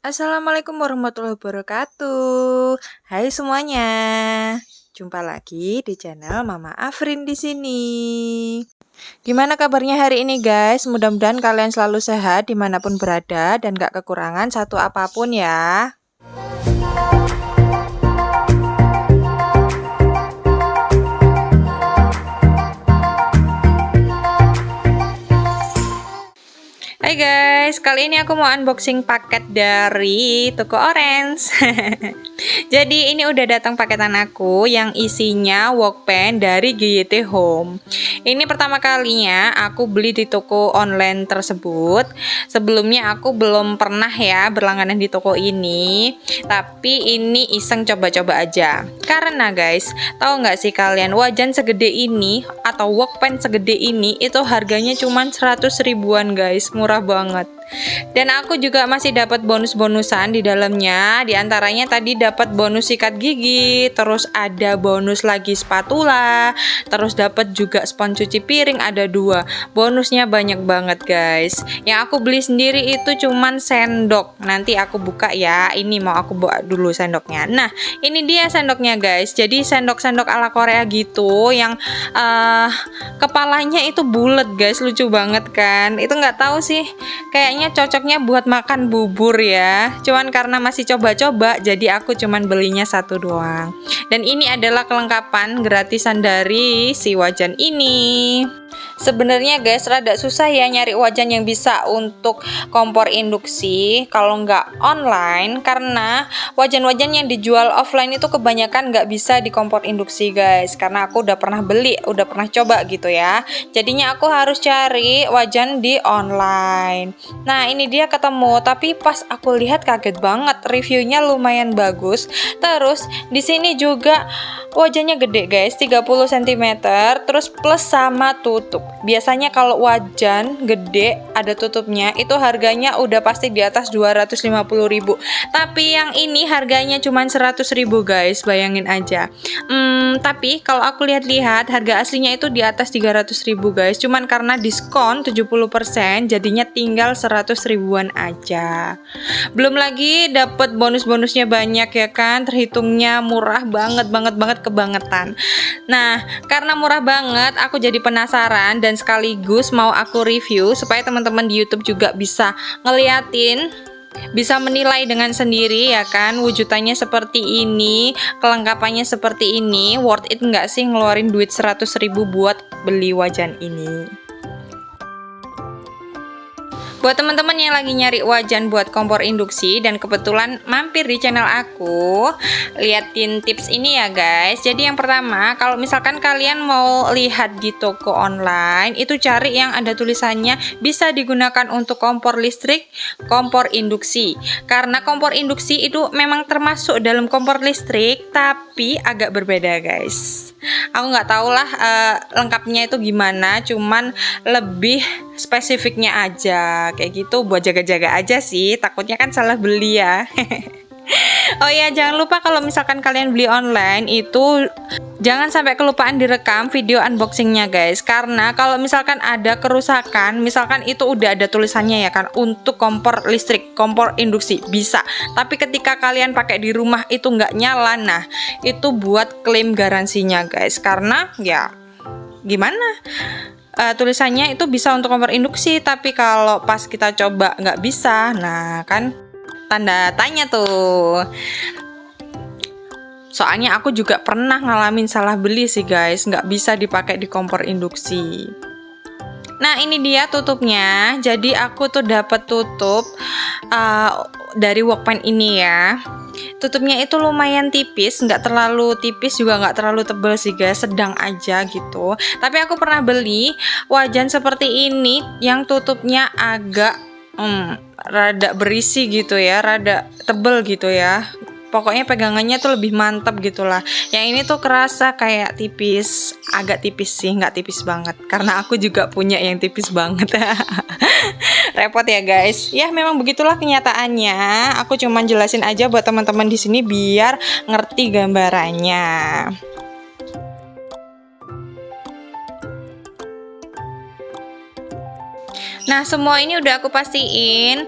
Assalamualaikum warahmatullahi wabarakatuh. Hai semuanya. Jumpa lagi di channel Mama Afrin di sini. Gimana kabarnya hari ini guys? Mudah-mudahan kalian selalu sehat dimanapun berada dan gak kekurangan satu apapun ya. Hai guys, kali ini aku mau unboxing paket dari toko Orange. Jadi ini udah datang paketan aku yang isinya Walkman dari GYT Home. Ini pertama kalinya aku beli di toko online tersebut. Sebelumnya aku belum pernah ya berlangganan di toko ini, tapi ini iseng coba-coba aja. Karena guys, tahu nggak sih kalian, wajan segede ini atau Walkman segede ini itu harganya cuma 100 ribuan guys, murah banget. Dan aku juga masih dapat bonus-bonusan di dalamnya. Di antaranya tadi dapat bonus sikat gigi, terus ada bonus lagi spatula, terus dapat juga spons cuci piring ada 2. Bonusnya banyak banget guys. Yang aku beli sendiri itu cuman sendok. Nanti aku buka ya. Ini mau aku buka dulu sendoknya. Nah, ini dia sendoknya guys. Jadi sendok-sendok ala Korea gitu yang kepalanya itu bulat guys, lucu banget kan. Itu nggak tahu sih, kayaknya cocoknya buat makan bubur ya. Cuman karena masih coba-coba, jadi aku cuman belinya satu doang. Dan ini adalah kelengkapan gratisan dari si wajan ini. Sebenarnya guys, rada susah ya nyari wajan yang bisa untuk kompor induksi kalau nggak online, karena wajan-wajan yang dijual offline itu kebanyakan nggak bisa di kompor induksi guys, karena aku udah pernah beli, udah pernah coba gitu ya. Jadinya aku harus cari wajan di online. Nah ini dia ketemu, tapi pas aku lihat kaget banget, reviewnya lumayan bagus. Terus di sini juga wajannya gede guys, 30 cm, terus plus sama tutup. Biasanya kalau wajan gede ada tutupnya itu harganya udah pasti di atas 250.000. Tapi yang ini harganya cuma 100.000 guys, bayangin aja. Tapi kalau aku lihat-lihat harga aslinya itu di atas 300.000 guys. Cuman karena diskon 70% jadinya tinggal 100 ribuan aja. Belum lagi dapat bonus-bonusnya banyak ya kan, terhitungnya murah banget kebangetan. Nah, karena murah banget, aku jadi penasaran dan sekaligus mau aku review supaya teman-teman di YouTube juga bisa ngeliatin, bisa menilai dengan sendiri ya kan, wujudannya seperti ini, kelengkapannya seperti ini, worth it nggak sih ngeluarin duit 100.000 buat beli wajan ini. Buat teman-teman yang lagi nyari wajan buat kompor induksi dan kebetulan mampir di channel aku, liatin tips ini ya guys. Jadi yang pertama, kalau misalkan kalian mau lihat di toko online, itu cari yang ada tulisannya bisa digunakan untuk kompor listrik, kompor induksi. Karena kompor induksi itu memang termasuk dalam kompor listrik, tapi agak berbeda guys. Aku nggak tahu lah lengkapnya itu gimana, cuman lebih spesifiknya aja kayak gitu, buat jaga-jaga aja sih, takutnya kan salah beli ya. Oh ya, jangan lupa kalau misalkan kalian beli online itu jangan sampai kelupaan direkam video unboxingnya guys, karena kalau misalkan ada kerusakan, misalkan itu udah ada tulisannya ya kan untuk kompor listrik, kompor induksi bisa, tapi ketika kalian pakai di rumah itu nggak nyala, nah itu buat klaim garansinya guys, karena ya gimana, tulisannya itu bisa untuk kompor induksi, tapi kalau pas kita coba nggak bisa, nah kan tanda tanya tuh. Soalnya aku juga pernah ngalamin salah beli sih guys, nggak bisa dipakai di kompor induksi. Nah ini dia tutupnya. Jadi aku tuh dapat tutup dari Walkman ini ya. Tutupnya itu lumayan tipis, nggak terlalu tipis juga nggak terlalu tebal sih guys, sedang aja gitu. Tapi aku pernah beli wajan seperti ini yang tutupnya agak rada berisi gitu ya, rada tebel gitu ya. Pokoknya pegangannya tuh lebih mantap gitulah. Yang ini tuh kerasa kayak tipis, agak tipis sih, nggak tipis banget. Karena aku juga punya yang tipis banget. Repot ya guys. Ya memang begitulah kenyataannya. Aku cuman jelasin aja buat teman-teman di sini biar ngerti gambarannya. Nah, semua ini udah aku pastiin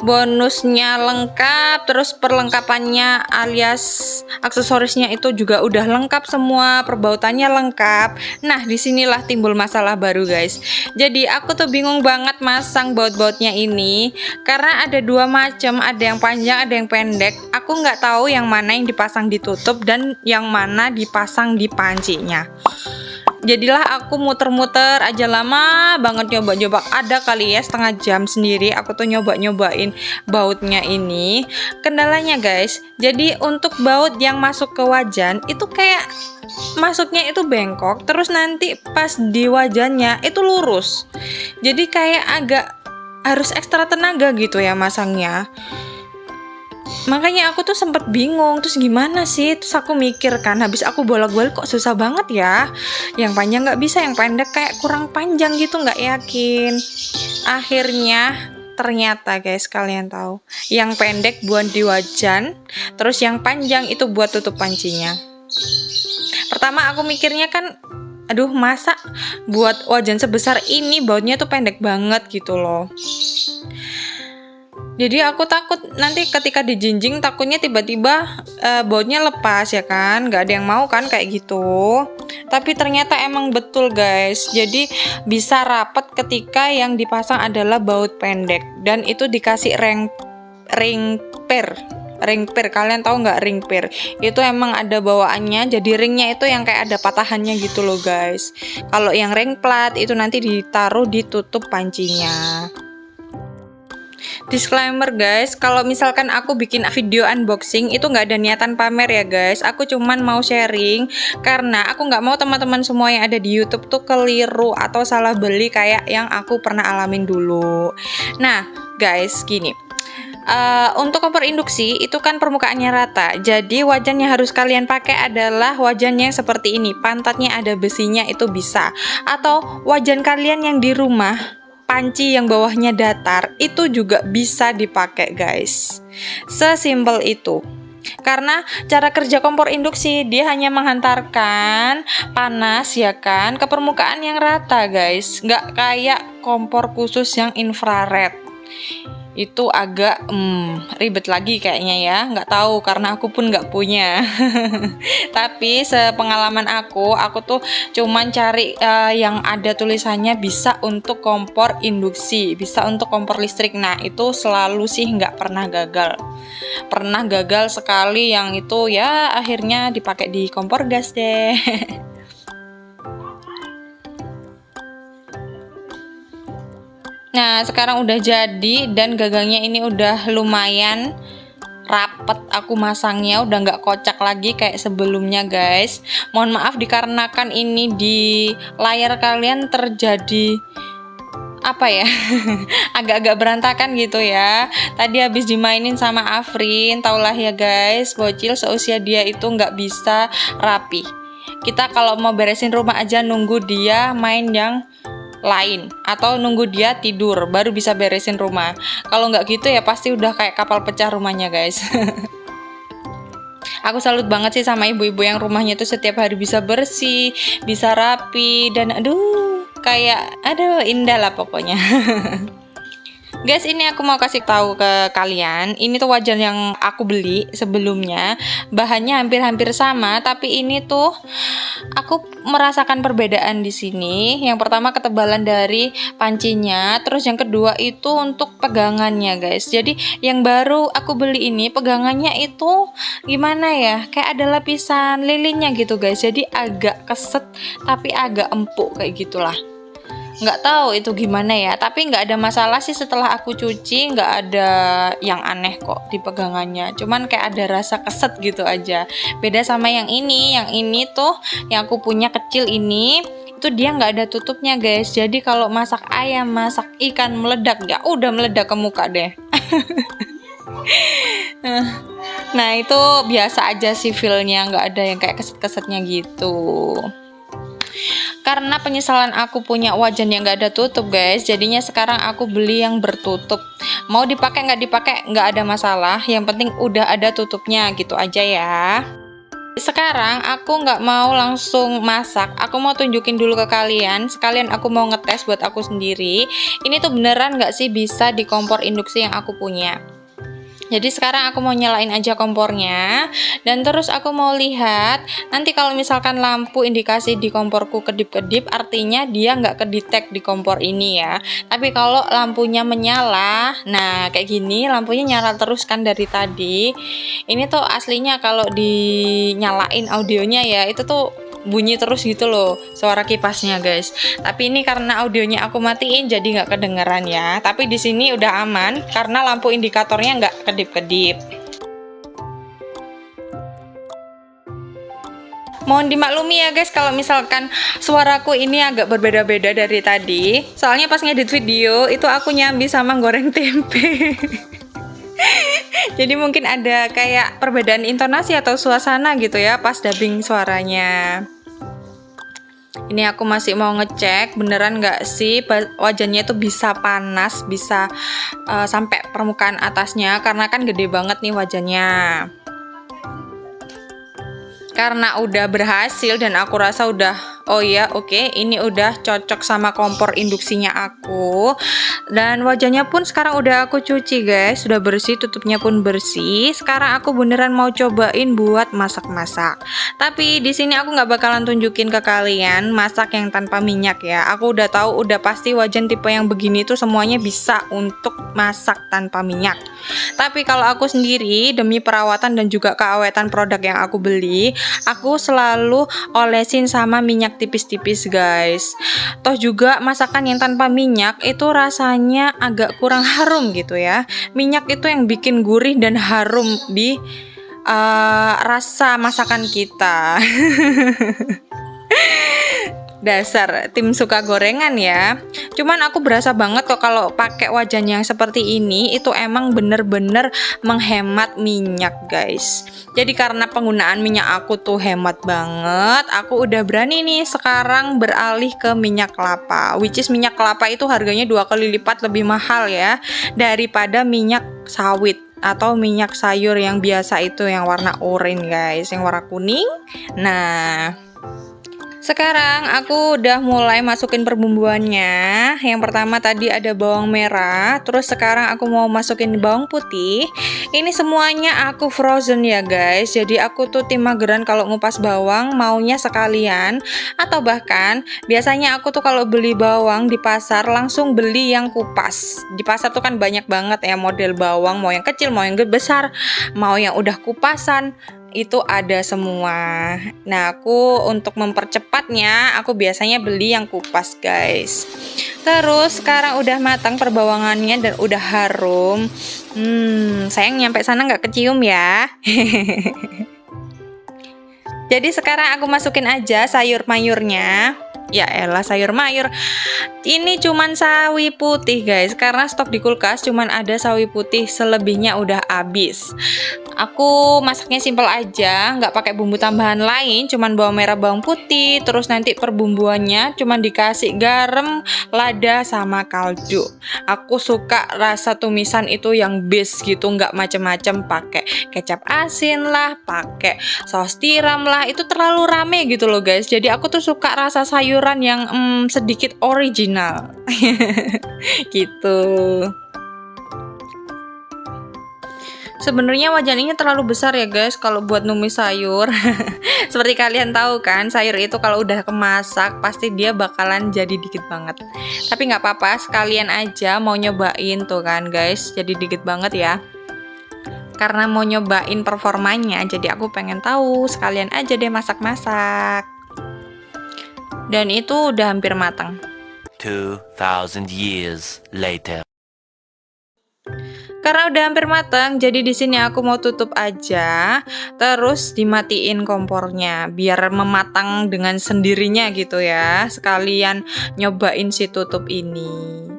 bonusnya lengkap, terus perlengkapannya alias aksesorisnya itu juga udah lengkap semua, perbautannya lengkap. Nah, disinilah timbul masalah baru guys. Jadi aku tuh bingung banget masang baut-bautnya ini karena ada dua macam, ada yang panjang, ada yang pendek. Aku nggak tahu yang mana yang dipasang ditutup dan yang mana dipasang di pancinya. Jadilah aku muter-muter aja, lama banget nyoba-nyoba, ada kali ya setengah jam sendiri aku tuh nyoba-nyobain bautnya ini. Kendalanya guys, jadi untuk baut yang masuk ke wajan itu kayak masuknya itu bengkok, terus nanti pas di wajannya itu lurus. Jadi kayak agak harus ekstra tenaga gitu ya masangnya. Makanya aku tuh sempet bingung, terus gimana sih? Terus aku mikir kan, habis aku bolak-balik kok susah banget ya. Yang panjang nggak bisa, yang pendek kayak kurang panjang gitu, nggak yakin. Akhirnya ternyata guys, kalian tahu, yang pendek buat di wajan, terus yang panjang itu buat tutup pancinya. Pertama aku mikirnya kan, aduh masa buat wajan sebesar ini bautnya tuh pendek banget gitu loh. Jadi aku takut nanti ketika dijinjing takutnya tiba-tiba bautnya lepas ya kan, nggak ada yang mau kan kayak gitu. Tapi ternyata emang betul guys, jadi bisa rapat ketika yang dipasang adalah baut pendek dan itu dikasih ring per. Kalian tahu nggak ring per? Itu emang ada bawaannya, jadi ringnya itu yang kayak ada patahannya gitu loh guys. Kalau yang ring plat itu nanti ditaruh di tutup pancinya. Disclaimer guys, kalau misalkan aku bikin video unboxing itu nggak ada niatan pamer ya guys. Aku cuman mau sharing karena aku nggak mau teman-teman semua yang ada di YouTube tuh keliru atau salah beli kayak yang aku pernah alamin dulu. Nah guys, gini. Untuk kompor induksi itu kan permukaannya rata, jadi wajan yang harus kalian pakai adalah wajan yang seperti ini, pantatnya ada besinya itu bisa, atau wajan kalian yang di rumah panci yang bawahnya datar itu juga bisa dipakai guys. Sesimpel itu. Karena cara kerja kompor induksi dia hanya menghantarkan panas ya kan ke permukaan yang rata guys, nggak kayak kompor khusus yang infrared. Itu agak ribet lagi kayaknya ya, nggak tahu karena aku pun nggak punya. Tapi sepengalaman aku tuh cuman cari yang ada tulisannya bisa untuk kompor induksi, bisa untuk kompor listrik. Nah itu selalu sih nggak pernah gagal. Pernah gagal sekali yang itu ya akhirnya dipakai di kompor gas deh. Nah sekarang udah jadi dan gagangnya ini udah lumayan rapet, aku masangnya udah nggak kocak lagi kayak sebelumnya guys. Mohon maaf dikarenakan ini di layar kalian terjadi apa ya agak-agak berantakan gitu ya. Tadi habis dimainin sama Afrin, taulah ya guys, bocil seusia dia itu nggak bisa rapi. Kita kalau mau beresin rumah aja nunggu dia main yang lain atau nunggu dia tidur baru bisa beresin rumah. Kalau nggak gitu ya pasti udah kayak kapal pecah rumahnya guys. Aku salut banget sih sama ibu-ibu yang rumahnya tuh setiap hari bisa bersih, bisa rapi, dan aduh kayak aduh indah lah pokoknya. Guys, ini aku mau kasih tahu ke kalian, ini tuh wajan yang aku beli sebelumnya, bahannya hampir-hampir sama, tapi ini tuh aku merasakan perbedaan di sini. Yang pertama ketebalan dari pancinya, terus yang kedua itu untuk pegangannya, guys. Jadi yang baru aku beli ini pegangannya itu gimana ya? Kayak ada lapisan lilinnya gitu, guys. Jadi agak keset tapi agak empuk kayak gitulah. Nggak tahu itu gimana ya, tapi nggak ada masalah sih setelah aku cuci, nggak ada yang aneh kok di pegangannya, cuman kayak ada rasa keset gitu aja. Beda sama yang ini tuh yang aku punya kecil ini, itu dia nggak ada tutupnya guys, jadi kalau masak ayam, masak ikan meledak ya udah meledak ke muka deh. Nah itu biasa aja sih feelnya, nggak ada yang kayak keset-kesetnya gitu. Karena penyesalan aku punya wajan yang gak ada tutup guys, jadinya sekarang aku beli yang bertutup. Mau dipakai nggak dipakai nggak ada masalah, yang penting udah ada tutupnya gitu aja ya. Sekarang aku nggak mau langsung masak, aku mau tunjukin dulu ke kalian, sekalian aku mau ngetes buat aku sendiri. Ini tuh beneran nggak sih bisa di kompor induksi yang aku punya. Jadi sekarang aku mau nyalain aja kompornya, dan terus aku mau lihat nanti kalau misalkan lampu indikasi di komporku kedip-kedip, artinya dia nggak kedetek di kompor ini ya. Tapi kalau lampunya menyala, nah kayak gini lampunya nyala terus kan dari tadi. Ini tuh aslinya kalau dinyalain audionya ya, itu tuh bunyi terus gitu loh suara kipasnya guys. Tapi ini karena audionya aku matiin jadi nggak kedengeran ya. Tapi di sini udah aman karena lampu indikatornya nggak kedip-kedip. Mohon dimaklumi ya guys kalau misalkan suaraku ini agak berbeda-beda dari tadi. Soalnya pas ngedit video itu aku nyambi sama goreng tempe. Jadi mungkin ada kayak perbedaan intonasi atau suasana gitu ya pas dubbing suaranya. Ini aku masih mau ngecek beneran nggak sih wajannya itu bisa panas, bisa sampai permukaan atasnya, karena kan gede banget nih wajannya. Karena udah berhasil dan aku rasa udah, oh iya oke, ini udah cocok sama kompor induksinya aku. Dan wajannya pun sekarang udah aku cuci guys, sudah bersih, tutupnya pun bersih. Sekarang aku beneran mau cobain buat masak-masak. Tapi di sini aku nggak bakalan tunjukin ke kalian masak yang tanpa minyak ya. Aku udah tahu, udah pasti wajan tipe yang begini tuh semuanya bisa untuk masak tanpa minyak. Tapi kalau aku sendiri demi perawatan dan juga keawetan produk yang aku beli, aku selalu olesin sama minyak tipis-tipis guys. Toh juga masakan yang tanpa minyak itu rasanya agak kurang harum gitu ya. Minyak itu yang bikin gurih dan harum di rasa masakan kita. Dasar tim suka gorengan ya. Cuman aku berasa banget kok kalau pakai wajan yang seperti ini itu emang bener-bener menghemat minyak guys. Jadi karena penggunaan minyak aku tuh hemat banget, aku udah berani nih sekarang beralih ke minyak kelapa. Which is minyak kelapa itu harganya 2 kali lipat lebih mahal ya daripada minyak sawit atau minyak sayur yang biasa itu yang warna oranye guys, yang warna kuning. Nah, sekarang aku udah mulai masukin perbumbuannya. Yang pertama tadi ada bawang merah, terus sekarang aku mau masukin bawang putih. Ini semuanya aku frozen ya guys. Jadi aku tuh tim mageran kalau ngupas bawang, maunya sekalian. Atau bahkan biasanya aku tuh kalau beli bawang di pasar langsung beli yang kupas. Di pasar tuh kan banyak banget ya model bawang, mau yang kecil, mau yang besar, mau yang udah kupasan, itu ada semua. Nah, aku untuk mempercepatnya, aku biasanya beli yang kupas guys. Terus sekarang udah matang perbawangannya dan udah harum. Sayang nyampe sana nggak kecium ya. Jadi sekarang aku masukin aja sayur mayurnya. Ya elah, sayur mayur. Ini cuman sawi putih guys, karena stok di kulkas cuman ada sawi putih, selebihnya udah habis. Aku masaknya simpel aja, nggak pakai bumbu tambahan lain, cuman bawang merah, bawang putih, terus nanti perbumbuannya cuman dikasih garam, lada, sama kaldu. Aku suka rasa tumisan itu yang base gitu, nggak macem-macem pakai kecap asin lah, pakai saus tiram lah, itu terlalu rame gitu loh guys. Jadi aku tuh suka rasa sayuran yang sedikit original, gitu. Sebenarnya wajan ini terlalu besar ya guys kalau buat numis sayur. Seperti kalian tahu kan, sayur itu kalau udah kemasak pasti dia bakalan jadi dikit banget. Tapi nggak apa-apa, sekalian aja mau nyobain tuh kan guys, jadi dikit banget ya. Karena mau nyobain performanya, jadi aku pengen tahu, sekalian aja deh masak-masak. Dan itu udah hampir matang. 2000 years later. Karena udah hampir matang, jadi di sini aku mau tutup aja, terus dimatiin kompornya biar mematang dengan sendirinya gitu ya. Sekalian nyobain si tutup ini.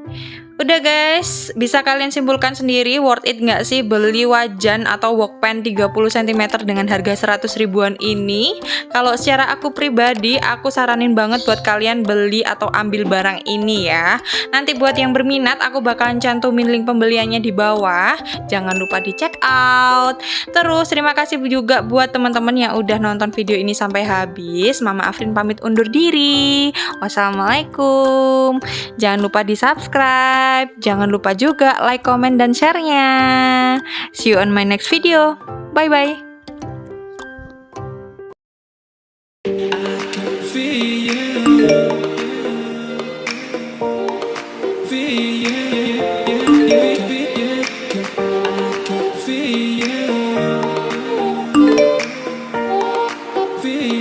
Udah guys, bisa kalian simpulkan sendiri worth it nggak sih beli wajan atau workpan 30 cm dengan harga 100 ribuan ini? Kalau secara aku pribadi, aku saranin banget buat kalian beli atau ambil barang ini ya. Nanti buat yang berminat, aku bakalan cantumin link pembeliannya di bawah. Jangan lupa di check out. Terus terima kasih juga buat teman-teman yang udah nonton video ini sampai habis. Mama Afrin pamit undur diri. Wassalamualaikum. Jangan lupa di subscribe. Jangan lupa juga like, comment, dan share-nya. See you on my next video. Bye-bye. Feel